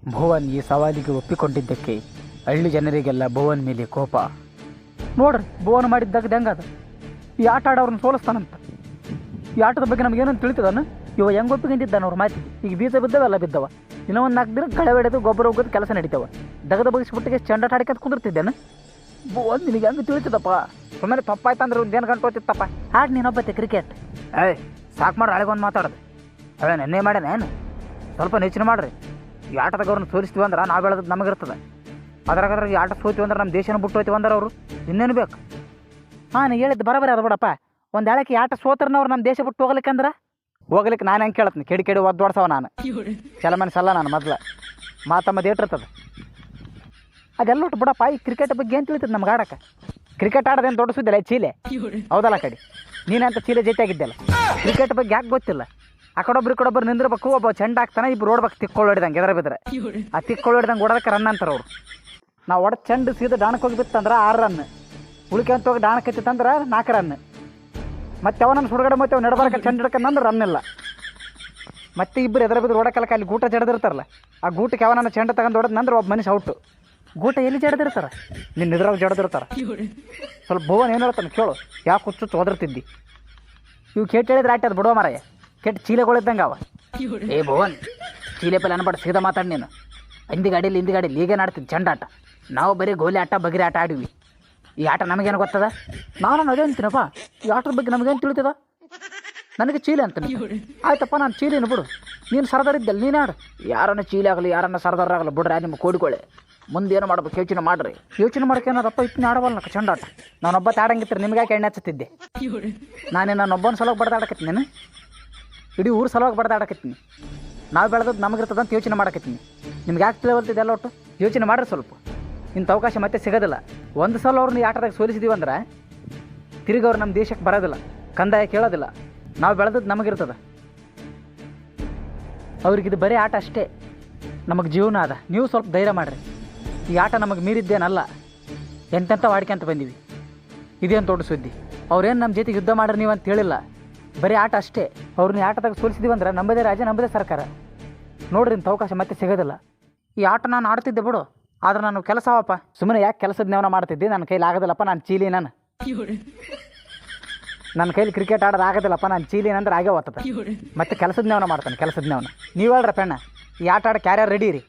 ಭುವನ್ ಈ ಸವಾಲಿಗೆ ಒಪ್ಪಿಕೊಂಡಿದ್ದಕ್ಕೆ ಹಳ್ಳಿ ಜನರಿಗೆಲ್ಲ ಭುವನ್ ಮೇಲೆ ಕೋಪ. ನೋಡ್ರಿ ಭುವನ್ ಮಾಡಿದ್ದಾಗ ಹೆಂಗದ, ಈ ಆಟ ಆಡೋರನ್ನ ಸೋಲಿಸ್ತಾನಂತ. ಈ ಆಟದ ಬಗ್ಗೆ ನಮಗೇನಂತ ತಿಳಿತದನ್ನು ಇವ ಹೆಂಗೆ ಒಪ್ಪಿಕೊಂಡಿದ್ದಾನ ಅವ್ರ ಮಾತಿಗೆ. ಈಗ ಬೀಜ ಬಿದ್ದವ ಎಲ್ಲ ಬಿದ್ದವ, ಇನ್ನೂ ಒಂದು 4 ದಿನ ಕಳೆ ಹೊಡೆದು ಗೊಬ್ಬರ ಹೋಗೋದು ಕೆಲಸ ನಡೀತಾವ. ದಗದ ಬಗ್ಗಿಸ್ಬಿಟ್ಟಿಗೆ ಚಂಡಾಟ ಆಡಿಕಂತ ಕುಂದಿರ್ತಿದ್ದೇನೆ. ಭುವನ್ ನಿನಗೆ ಹೆಂಗೆ ತಿಳಿತದಪ್ಪ, ಸುಮ್ಮನೆ ತಪ್ಪಾಯ್ತಂದ್ರೆ ಒಂದು ಏನು ಗಂಟೋತಿತ್ತಪ್ಪ. ಆಟ ನೀನೊಬ್ಬತ್ತೆ ಕ್ರಿಕೆಟ್. ಸಾಕು ಮಾಡ್ರಿ, ಅಳಿಗೊಂದು ಮಾತಾಡೋದು ನೆನ್ನೆ ಮಾಡ್ಯಾನೇನು, ಸ್ವಲ್ಪ ನೆಚ್ಚಿನ ಮಾಡ್ರಿ. ಈ ಆಟದಾಗ ಅವ್ರನ್ನ ಸೋಲಿಸ್ತೀವಿ ಅಂದ್ರೆ ನಾವು ಹೇಳೋದು ನಮಗಿರ್ತದೆ. ಅದ್ರಾಗ ಈ ಆಟ ಸೋತೀವಿ ಅಂದ್ರೆ ನಮ್ಮ ದೇಶನ ಬಿಟ್ಟು ಹೋಯ್ತೀವಿ ಅಂದ್ರೆ ಅವರು ಇನ್ನೇನು ಬೇಕು. ನೀನು ಹೇಳಿದ್ದು ಬರೋಬರಿ ಅದು ಬಿಡಪ್ಪ. ಒಂದು ಹೇಳಕ್ಕೆ ಆಟ ಸೋತ್ರನವ್ರು ನಮ್ಮ ದೇಶ ಬಿಟ್ಟು ಹೋಗ್ಲಿಕ್ಕೆ ನಾನು ಹೆಂಗೆ ಕೇಳ್ತೀನಿ, ಕೆಡಿ ಒದ್ದೋಡ್ಸವ ನಾನು ಚಲಮನಸಲ್ಲ ನಾನು ಮೊದಲು ಮಾತಮ್ಮದು ಏಟಿರ್ತದೆ ಅದೆಲ್ಲ ಒಟ್ಟು ಬಿಡಪ್ಪ. ಈ ಕ್ರಿಕೆಟ್ ಬಗ್ಗೆ ಏನು ತಿಳಿತದೆ ನಮ್ಗೆ ಆಡಕ್ಕೆ. ಕ್ರಿಕೆಟ್ ಆಡೋದೇನು ದೊಡ್ಡ ಸುದ್ದಿಲ್ಲ, ಚೀಲೆ ಹೌದಲ್ಲ ಕಡೆ. ನೀನಂತ ಚೀಲೆ ಜೊತೆಯಾಗಿದ್ದೆಲ್ಲ, ಕ್ರಿಕೆಟ್ ಬಗ್ಗೆ ಯಾಕೆ ಗೊತ್ತಿಲ್ಲ. ಆ ಕಡೊಬ್ರು ನಿಂದಿರ್ಬೇಕು, ಒಬ್ಬ ಚೆಂಡ ಹಾಕ್ತಾನೆ, ಇಬ್ರು ಓಡ್ಬೇಕು ತಿಕ್ಕೊಳ್ಳು ಹೊಡಿದಂಗೆ ಎದ್ರ ಬಿದ್ದರೆ. ಆ ತಿಕ್ಕೊಳ್ಳು ಹೊಡಿದಂಗೆ ಓಡೋದಕ್ಕೆ ರನ್ ಅಂತಾರೆ ಅವರು. ನಾವು ಒಡ ಚೆಂಡು ಸೀದಾ ಡಾಣಕ್ಕೆ ಹೋಗಿ ಬಿತ್ತಂದ್ರೆ 6 ರನ್, ಉಳಿಕೆಂತ ಹೋಗಿ ಡಾಣಕ್ಕೆ ಹತ್ತಿತ್ತಂದ್ರೆ 4 ರನ್. ಮತ್ತೆ ಅವನನ್ನು ಸುಡುಗಡೆ ಮತ್ತೆ ಅವ್ನು ನಡಬಾರಕ್ಕೆ ಚೆಂಡು ಹಿಡ್ಕೊಂಡ್ರೆ ರನ್ ಇಲ್ಲ. ಮತ್ತೆ ಇಬ್ಬರು ಎದ್ರ ಬಿದ್ದು ಓಡೋಕಲಕ್ಕೆ ಅಲ್ಲಿ ಗೂಟ ಜಡ್ದಿರ್ತಾರಲ್ಲ, ಆ ಗೂಟಕ್ಕೆ ಅವನನ್ನು ಚೆಂಡು ತಗೊಂಡು ಹೊಡೆದ್ನಂದ್ರೆ ಒಬ್ಬ ಮನುಷ್ಯ ಔಟು. ಗೂಟ ಎಲ್ಲಿ ಜಡ್ದಿರ್ತಾರೆ, ನಿನ್ನ ಇದ್ರಾಗ ಜಡ್ದಿರ್ತಾರೆ. ಸ್ವಲ್ಪ ಭುವನ್ ಏನು ಹೇಳ್ತಾನೆ ಕೇಳು, ಯಾಕೆ ಹುಚ್ಚು ಓದಿರ್ತಿದ್ದಿ. ಇವು ಕೆಟ್ಟು ಹೇಳಿದ್ರೆ ಆಯ್ತು, ಅದು ಬಿಡೋ ಮಾರಾಯ, ಕೆಟ್ಟು ಚೀಲೆಗಳಿದ್ದಂಗೆ ಅವ. ಭುವನ್ ಚೀಲೆ ಪೈಲೆ ಅನ್ಬಾರ್ದು, ಸೀದಾ ಮಾತಾಡಿ ನೀನು. ಹಿಂದಿಗಾಡಿಲಿ ಈಗೇನು ಆಡ್ತೀನಿ ಚೆಂಡಾಟ. ನಾವು ಬರೀ ಗೋಲಿ ಆಟ ಬಗಿರಿ ಆಟ ಆಡಿವಿ. ಈ ಆಟ ನಮಗೇನು ಗೊತ್ತದ, ನಾನು ಅದೇ ಅಂತೀನಪ್ಪ. ಈ ಆಟದ ಬಗ್ಗೆ ನಮಗೇನು ತಿಳಿತದ, ನನಗೆ ಚೀಲೆ ಅಂತೀನಿ. ಆಯ್ತಪ್ಪ ನಾನು ಚೀಲಿನ ಬಿಡು, ನೀನು ಸರ್ದಾರ್ ಇದ್ದಲ್ಲ ನೀನು ಆಡು. ಯಾರನ್ನ ಚೀಲೆ ಆಗಲಿ ಯಾರನ್ನ ಸರ್ದಾರ ಆಗಲ್ಲ ಬಿಡ್ರಿ, ನಿಮ್ಮ ಕೋಡಿಕೊಳ್ಳೆ ಮುಂದೆ ಏನು ಮಾಡ್ಬೇಕು ಯೋಚನೆ ಮಾಡಿರಿ. ಯೋಚನೆ ಮಾಡೋಕೆ ಏನಾದಪ್ಪ, ಇತ್ತು ಆಡವಲ್ಲ ನಕ್ಕ ಚೆಂಡಾಟ. ನಾನೊಬ್ಬ ಆಡಂಗಿತ್ತು ನಿಮ್ಗೆ ಯಾಕೆ ಎಣ್ಣೆ ಹಚ್ಚುತ್ತಿದ್ದೆ. ನಾನೊಬ್ಬನ ಸಲುವಾಗಿ ಬಡ್ದಾಡಕತ್ತೀನಿ, ನಾನು ಇಡೀ ಊರು ಸಲುವಾಗಿ ಬಡ್ದಾಡಕತ್ತೀನಿ. ನಾವು ಬೆಳೆದದ್ದು ನಮಗಿರ್ತದಂತ ಯೋಚನೆ ಮಾಡಕತ್ತೀನಿ. ನಿಮ್ಗೆ ಯಾಕೆ ತಿಳಿವಲ್ತಿದ್ದೆಲ್ಲ ಒಟ್ಟು ಯೋಚನೆ ಮಾಡಿರಿ ಸ್ವಲ್ಪ. ಇಂಥ ಅವಕಾಶ ಮತ್ತೆ ಸಿಗೋದಿಲ್ಲ. ಒಂದು ಸಲ ಅವ್ರನ್ನ ಈ ಆಟದಾಗ ಸೋಲಿಸಿದೀವಿ ಅಂದ್ರೆ ತಿರುಗಿ ಅವ್ರು ನಮ್ಮ ದೇಶಕ್ಕೆ ಬರೋದಿಲ್ಲ, ಕಂದಾಯ ಕೇಳೋದಿಲ್ಲ. ನಾವು ಬೆಳೆದದ್ದು ನಮಗಿರ್ತದೆ, ಅವ್ರಿಗಿದು ಬರೀ ಆಟ ಅಷ್ಟೇ, ನಮಗೆ ಜೀವನ ಅದ. ನೀವು ಸ್ವಲ್ಪ ಧೈರ್ಯ ಮಾಡಿರಿ. ಈ ಆಟ ನಮಗೆ ಮೀರಿದ್ದೇನಲ್ಲ, ಎಂತೆಂಥ ವಾಡ್ಕೊಂತ ಬಂದೀವಿ. ಇದೇನು ದೊಡ್ಡ ಸುದ್ದಿ. ಅವ್ರೇನು ನಮ್ಮ ಜೊತೆಗೆ ಯುದ್ಧ ಮಾಡ್ರಿ ನೀವು ಅಂತ ಹೇಳಿಲ್ಲ, ಬರೀ ಆಟ ಅಷ್ಟೇ. ಅವ್ರನ್ನ ಈ ಆಟದಾಗ ಸೋಲಿಸಿದೀವಿ ಅಂದ್ರೆ ನಮ್ಮದೇ ರಾಜ್ಯ ನಮ್ಮದೇ ಸರ್ಕಾರ. ನೋಡ್ರಿ ಇಂಥ ಅವಕಾಶ ಮತ್ತೆ ಸಿಗೋದಿಲ್ಲ. ಈ ಆಟ ನಾನು ಆಡ್ತಿದ್ದೆ ಬಿಡು, ಆದ್ರೆ ನಾನು ಕೆಲಸವಪ್ಪ. ಸುಮ್ಮನೆ ಯಾಕೆ ಕೆಲಸದ ನೇವನ ಮಾಡ್ತಿದ್ದೆ, ನನ್ನ ಕೈಲಿ ಆಗೋದಿಲ್ಲಪ್ಪ, ನಾನು ಚೀಲಿ. ನನ್ನ ಕೈಲಿ ಕ್ರಿಕೆಟ್ ಆಡೋದು ಆಗೋದಿಲ್ಲಪ್ಪ, ನಾನು ಚೀಲಿ ಅಂದ್ರೆ ಆಗೇ ಹೋಗ್ತದೆ. ಮತ್ತೆ ಕೆಲಸದ ನೇವನ ಮಾಡ್ತಾನೆ, ಕೆಲಸದ ನೇವನ. ನೀವು ಹೇಳ್ರಪ್ಪ ಅಣ್ಣ, ಈ ಆಟ ಆಡೋಕೆ ಯಾರ್ಯಾರು ರೆಡಿ ರೀ?